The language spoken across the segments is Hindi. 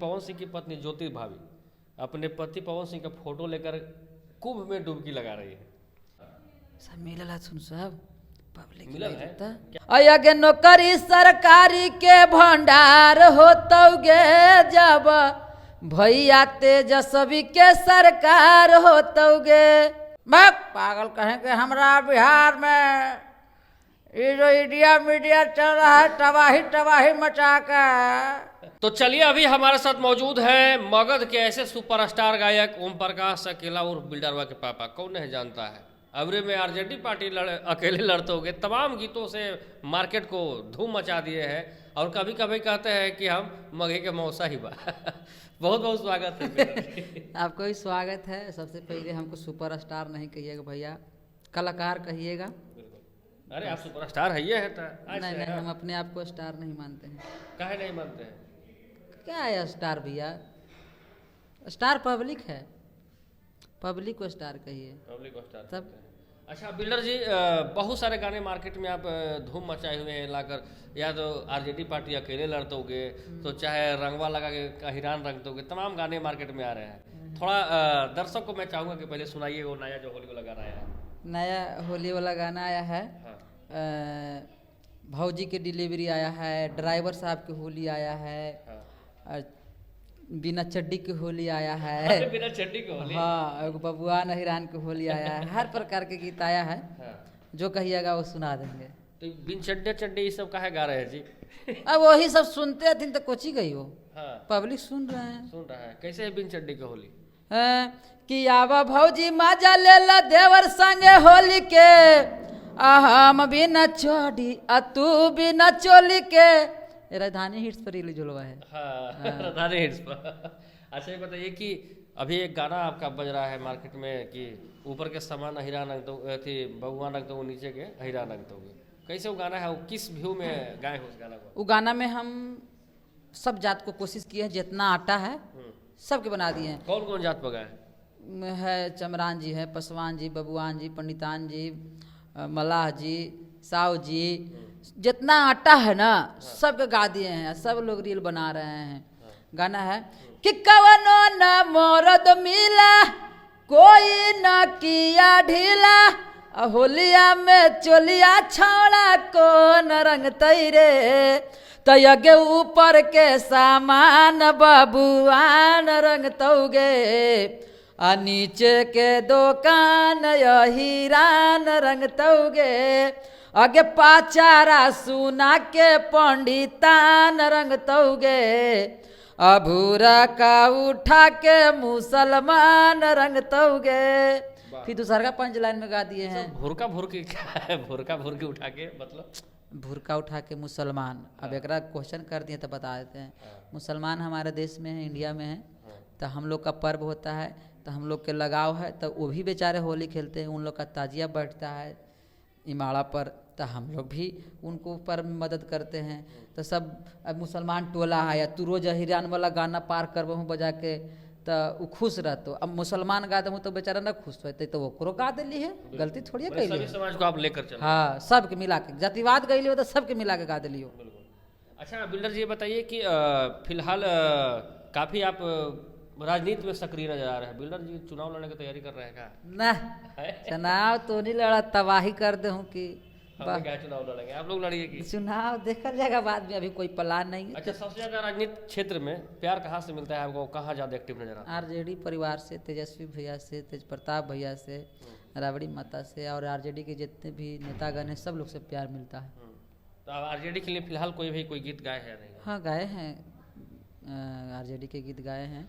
पवन सिंह की पत्नी ज्योति भाभी अपने पति पवन सिंह का फोटो लेकर कुंभ में डुबकी लगा रही है। सब मिलल सुन सब पब्लिक मिलल है अयगे नौकरी सरकारी के भंडार होतौगे जब भैया तेजस्वी के सरकार होतौगे। मैं पागल कहेंगे हमरा बिहार में ये जो इंडिया मीडिया चल रहा है तबाही तबाही मचा कर। तो चलिए अभी हमारे साथ मौजूद है मगध के ऐसे सुपरस्टार गायक ओम प्रकाश अकेला उर्फ बिल्डरवा के पापा। कौन नहीं जानता है, अबरे में आरजेडी पार्टी अकेले लड़ते हो गए, तमाम गीतों से मार्केट को धूम मचा दिए हैं और कभी कभी कहते हैं कि हम मगे के मौसा ही बा। बहुत बहुत स्वागत है। आपको भी स्वागत है। सबसे पहले हमको सुपरस्टार नहीं कहिएगा भैया, कलाकार कहिएगा। अरे आप सुपरस्टार है ये है तो नहीं नहीं, हम अपने आप को स्टार नहीं मानते हैं। काहे नहीं मानते हैं? क्या है स्टार भैया? स्टार पब्लिक है, पब्लिक को स्टार कहिए। पब्लिक को स्टार तब अच्छा बिल्डर जी, बहुत सारे गाने मार्केट में आप धूम मचाए हुए हैं लाकर, या तो आरजेडी पार्टी अकेले लड़तोगे तो चाहे रंगवा लगा के हिरान रंग दोगे, तमाम गाने मार्केट में आ रहे हैं। थोड़ा दर्शक को मैं चाहूँगा कि पहले सुनाइए वो नया जो होली वाला गाना आया है। नया होली वाला गाना आया है। हाँ। भौजी की डिलीवरी आया है, ड्राइवर साहब की होली आया है। हाँ। बिना चड्डी की होली आया है। बिना चड्डी की होली। हाँ, एगो बबुआन हिरान की होली आया है। हर प्रकार के गीत आया है। हाँ। जो कहिएगा वो सुना देंगे। तो बिन चड्डे चड्डे ये सब काहे गा रहे हैं जी? अब वही सब सुनते थे तो कोची गई हो। हाँ। पब्लिक सुन रहे हैं। सुन रहा है। कैसे है बिन चड्डी की होली? कि आवा भौजी मजा ले ला देवर संगे होली के, हम बिना चोडी तू बिना चोली के। ये राजधानी हिट्स पर रिलीज हुआ है। हाँ, राजधानी हिट्स पर। अच्छा ये बताइए कि अभी एक गाना आपका बज रहा है मार्केट में कि ऊपर के सामान हिरा रंग दो थी बबुआ रंग दो, नीचे के हिरा रंग दोगे। कैसे वो गाना है, वो किस व्यू में गाए हो उस गाना को? वो गाना में हम सब जात को कोशिश किए हैं, जितना आटा है सबके बना दिए हैं। कौन कौन जात पर गाए है? चमरान जी है, पसवान जी, बबुआन जी, पंडितान जी, मलाह जी, साव जी, जितना आटा है ना सब गा दिए हैं। सब लोग रील बना रहे हैं। गाना है कि कवनो न मोरद मिला कोई न किया ढीला, होलिया में चोलिया छौड़ा कौन रंग तैरे, तयगे ऊपर के सामान बबुआन रंग तौगे, नीचे के दुकान हीरान रंग तौगे, आगे पाचारा सुना के पंडितान रंग तौगे, अभूरा का उठा के मुसलमान रंग तौगे। फिर दूसरा पंच लाइन में गा दिए हैं भुरका भुरकी। क्या है भुरका भुरकी उठा के मतलब? भुरका उठा के मुसलमान। अब एक क्वेश्चन कर दिए तो बता देते हैं। मुसलमान हमारे देश में है, इंडिया में है, तो हम लोग का पर्व होता है तो हम लोग के लगाव है, तो वो भी बेचारे होली खेलते हैं। उन लोग का ताजिया बैठता है इमाड़ा पर, तो हम लोग भी उनको पर मदद करते हैं। तो सब अब मुसलमान टोला है या तू रोज हिरान वाला गाना पार करबो बजा के तो वो खुश रहतो। अब मुसलमान गा दे तो बेचारा ना खुश होते, तो वो गा दिली है, गलती थोड़ी है सभी समाज को आप लेकर चलो। हाँ, सबके मिला के जातिवाद गई हो तो सबके मिला के गा दिली हो। अच्छा बिल्डर जी ये बताइए कि फिलहाल काफी आप राजनीति में सक्रिय नजर आ रहे हैं। बिल्डर जी चुनाव लड़ने की तैयारी कर रहे हैं क्या? ना, चुनाव तो नहीं लड़ा, तबाही कर दे हूँ कि क्या चुनाव लड़ेंगे? आप लोग लड़िए कि चुनाव देखा जाएगा बाद में, अभी कोई प्लान नहीं है। अच्छा सबसे ज्यादा राजनीतिक क्षेत्र में प्यार कहाँ से मिलता है आपको, कहाँ ज्यादा एक्टिव नजर आता है? आरजेडी परिवार से, तेजस्वी भैया से, तेज प्रताप भैया से, राबड़ी माता से और आरजेडी के जितने भी नेतागण हैं सब लोग से प्यार मिलता है। तो आप आरजेडी के लिए फिलहाल कोई गीत गाए हैं नहीं? हाँ गाए हैं, आरजेडी के गीत गाए हैं।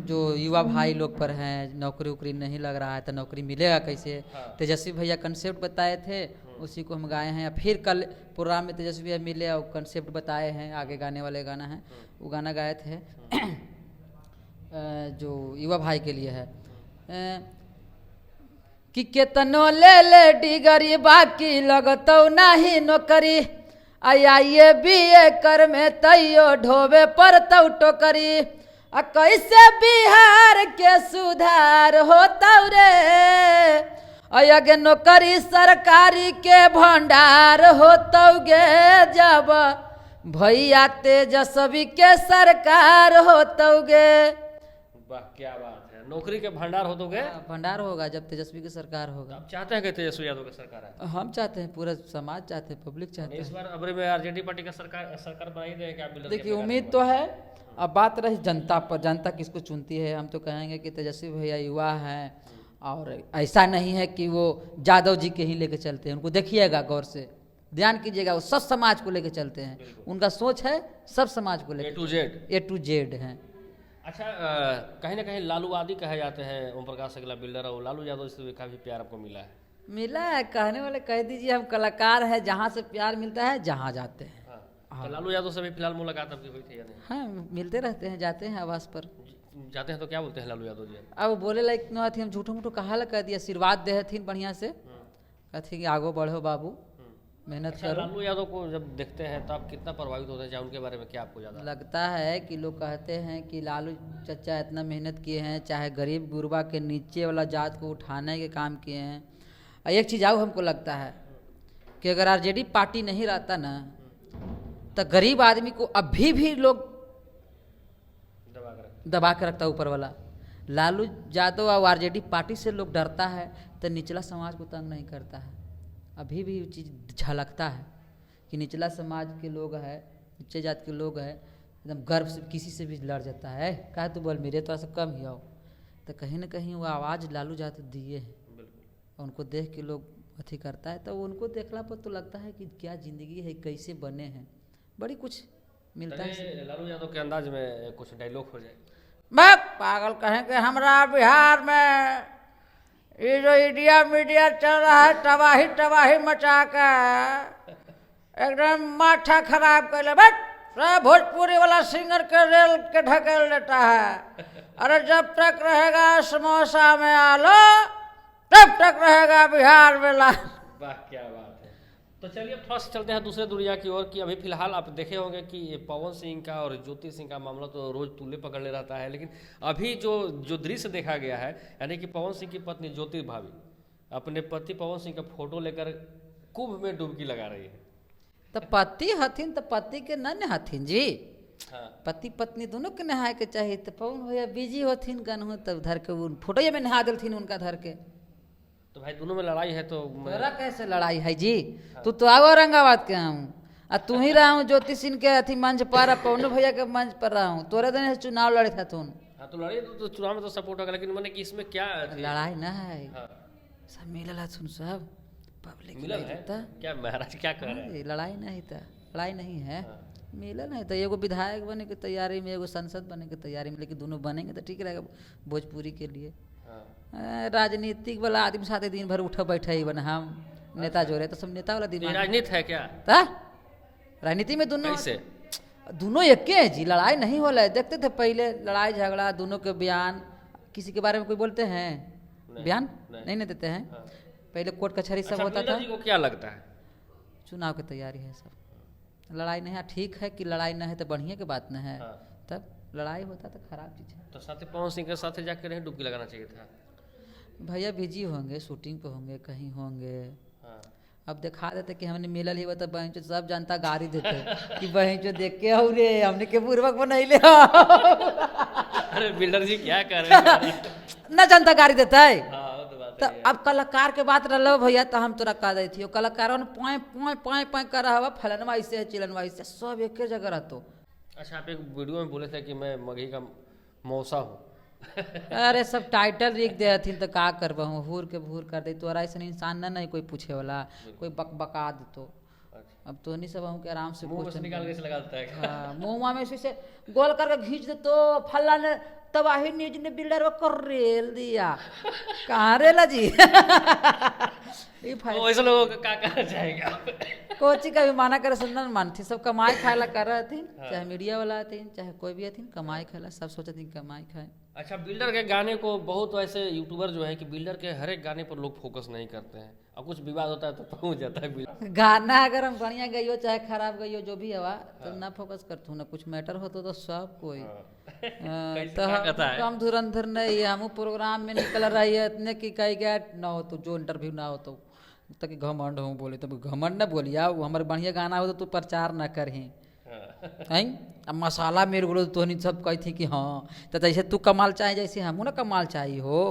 जो युवा भाई लोग पर हैं, नौकरी उकरी नहीं लग रहा है तो नौकरी मिलेगा कैसे। हाँ। तेजस्वी भैया कंसेप्ट बताए थे, उसी को हम गाए हैं। फिर कल प्रोग्राम में तेजस्वी भैया मिले और कंसेप्ट बताए हैं, आगे गाने वाले गाना है, वो गाना गाए थे। जो युवा भाई के लिए है कि केतनो ले ले डिगरी बाकी लगतौ नहीं नौकरी, आइए बीए कर में तैयो ढोबे पर तौ टोकरी, कैसे बिहार के सुधार होता रे, अयगे नौकरी सरकारी के भंडार होतौगे जब भैया तेजस्वी के सरकार होतोगे। वाह क्या बात है, नौकरी के भंडार हो तो गए। भंडार होगा जब तेजस्वी की सरकार होगा। आप चाहते हैं कि तेजस्वी यादव की सरकार है? हम चाहते हैं, पूरा समाज चाहते हैं, पब्लिक चाहते इस हैं। बार अबरी में आरजेडी पार्टी का सरकार बनाई दें क्या? बिल्डर देखिए उम्मीद तो है, अब बात रही जनता पर, जनता किसको चुनती है। हम तो कहेंगे कि तेजस्वी भैया युवा हैं, और ऐसा नहीं है कि वो यादव जी के ही लेके चलते हैं। उनको देखिएगा, गौर से ध्यान कीजिएगा, वो सब समाज को लेके चलते हैं। उनका सोच है सब समाज को लेके, A to Z हैं। अच्छा, कहीं ना कहीं लालूवादी कहे जाते हैं ओम प्रकाश अकेला बिल्डर, और लालू यादव से काफी प्यार आपको मिला है? मिला है, कहने वाले कह दीजिए, हम कलाकार हैं, जहाँ से प्यार मिलता है जहाँ जाते हैं। तो लालू यादव से भी फिलहाल मुलाकात आपकी हुई थी या नहीं? हाँ, मिलते रहते हैं, जाते हैं आवास पर। जाते हैं तो क्या बोलते हैं लालू यादव जी? अब बोले लाइक न थी, हम झूठो मूठो कहा ला कह दिया, आशीर्वाद दे हथिन बढ़िया से, कहती कि आगो बढ़ो बाबू, मेहनत करो। लालू यादव को जब देखते हैं तो आप कितना प्रभावित होते हैं, चाहे उनके बारे में क्या आपको ज़्यादा लगता है कि लोग कहते हैं कि लालू चचा इतना मेहनत किए हैं, चाहे गरीब गुरबा के नीचे वाला जात को उठाने के काम किए हैं। और एक चीज़ आओ हमको लगता है कि अगर आरजेडी पार्टी नहीं रहता ना, तो गरीब आदमी को अभी भी लोग दबा के रखता ऊपर वाला। लालू यादव और आरजेडी पार्टी से लोग डरता है, तो निचला समाज को तंग नहीं करता है। अभी भी ये चीज़ झलकता है कि निचला समाज के लोग है, नीचे जात के लोग है, एकदम गर्व से किसी से भी लड़ जाता है, कहा तो बोल मेरे थोड़ा सा कम ही आओ। तो कहीं ना कहीं वो आवाज़ लालू यादव दिए हैं, उनको देख के लोग अथी करता है। तो उनको देखला पर तो लगता है कि क्या ज़िंदगी है, कैसे बने हैं, बड़ी कुछ मिलता है। लालू यादव के अंदाज में कुछ डायलॉग हो जाए। मैं पागल कहें कि हमारा बिहार में ये जो इंडिया मीडिया चल रहा है, तबाही तबाही मचा के एकदम माथा खराब कर ले, बट भोजपुरी वाला सिंगर के रेल के ढकेल देता है। अरे जब तक रहेगा समोसा में आलो, तब तक रहेगा बिहार में ला। वाह क्या बात है। तो चलिए थोड़ा सा चलते हैं दूसरे दुनिया की ओर। कि अभी फिलहाल आप देखे होंगे कि पवन सिंह का और ज्योति सिंह का मामला तो रोज तूले पकड़ ले रहता है, लेकिन अभी जो दृश्य देखा गया है, यानी कि पवन सिंह की पत्नी ज्योति भाभी अपने पति पवन सिंह का फोटो लेकर कुंभ में डुबकी लगा रही है। तो पति हथिन तो पति के न हथिन जी। हाँ। पति पत्नी दोनों के नहाए के चाहिए। तो पवन भैया बिजी होथिन गनहू, तब धर के उन फोटो में नहा दिलथिन उनका धर के। तो भाई दोनों में लड़ाई है तो तोरा कैसे लड़ाई है जी? तू तो आओ औरंगाबाद के हूँ, आ तू ही रहा हूँ ज्योति सिंह के अथी मंच पर, पवन भैया के मंच पर रहा हूँ। तोरे दिन से चुनाव लड़े था तुम। हाँ तो लड़ाई तो चुनाव में तो सपोर्ट होगा, लेकिन मैंने कि इसमें क्या लड़ाई ना है। हाँ। सब मिलल सुन, सब पब्लिक मिलल है क्या? महाराज क्या कह रहे हैं? लड़ाई नहीं था, लड़ाई नहीं है। मिलल नहीं तो एगो विधायक बने की तैयारी में, एगो सांसद बने की तैयारी में, लेकिन दोनों बनेंगे तो ठीक रहेगा भोजपुरी के लिए। राजनीतिक वाला आदमी साथ दिन भर उठा बैठे ही बना, हम नेता जो रहे तो सब नेता वाला दिमाग। राजनीति है क्या? राजनीति में दोनों कैसे? दोनों एक है जी। लड़ाई नहीं हो रहा है, देखते थे पहले लड़ाई झगड़ा, दोनों के बयान, किसी के बारे में कोई बोलते हैं बयान नहीं देते हैं। पहले कोर्ट कचहरी सब होता था। जी को क्या लगता है? चुनाव की तैयारी है सब, लड़ाई नहीं है। ठीक है कि लड़ाई न है तो बढ़िया की बात न है। तब लड़ाई होता तो खराब चीज़ है। तो साथी पवन सिंह के साथ जाकर नहीं डुबकी लगाना चाहिए था? भैया बिजी होंगे, शूटिंग पे होंगे, कहीं होंगे। अब दिखा देते कि हमने मिलल ही तो बहन चो सब जनता गाड़ी देते कि बहन चो देख के हो रे, हमने के पूर्वक बनैले। अरे बिल्डर जी क्या कर रहे हैं? न जनता गाड़ी देता है। तो अब कलाकार के बात रहो भैया, तो हम तोरा कह दी थी कलाकारों ने पोए पोए पोए पोए कर रहा, फलनवा ऐसे है चिलनवा ऐसे, सब एक जगह रहते। अच्छा, आप एक वीडियो में बोले थे कि मैं मगही का मौसा हूँ। अरे सब टाइटल लिख दे हथिन तो का करबहू, हूर के भूर कर दे। तोरा ऐसा इंसान नहीं कोई पूछे वाला, कोई बकबका दे तो। अब तो नहीं सब हमके आराम से क्वेश्चन निकाल के लगाता है। हाँ, मुँह में से गोल करके खींच दे तो फल्ला ने तबाही न्यूज ने बिल्डर कर रेल दिया। कहाँ रेला जी? वैसे लोगों का क्या कहना चाहेगा? कोची का भी माना करे सुंदर मान थी, सब कमाई खाए ला कर रहे थे। चाहे मीडिया वाला थे चाहे कोई भी थे, कमाई खाए ला सब सोचे थे कमाई खाए। अच्छा, बिल्डर के गाने को बहुत ऐसे यूट्यूबर जो है कि बिल्डर के हर एक गाने पर लोग फोकस नहीं करते हैं, और कुछ विवाद होता है तो पहुंच जाता है बिल्डर। गाना अगर हम बढ़िया गई चाहे खराब गई जो भी हवा तो ना फोकस करते हो, ना कुछ मैटर हो तो सब कोई। तो हम धुरंधर नहीं है, हम प्रोग्राम में निकल रही है इतने की कही गया ना हो तो जो इंटरव्यू ना हो तो तक घमंड हूँ बोले तो घमंड न बोलिया, वो हमारे बढ़िया गाना हो तो तू प्रचार न करही। हैं। अब मसाला मेरे को तो नहीं सब कहती कि हाँ तो जैसे तू कमाल चाहे जैसे हम ना कमाल चाहिए हो।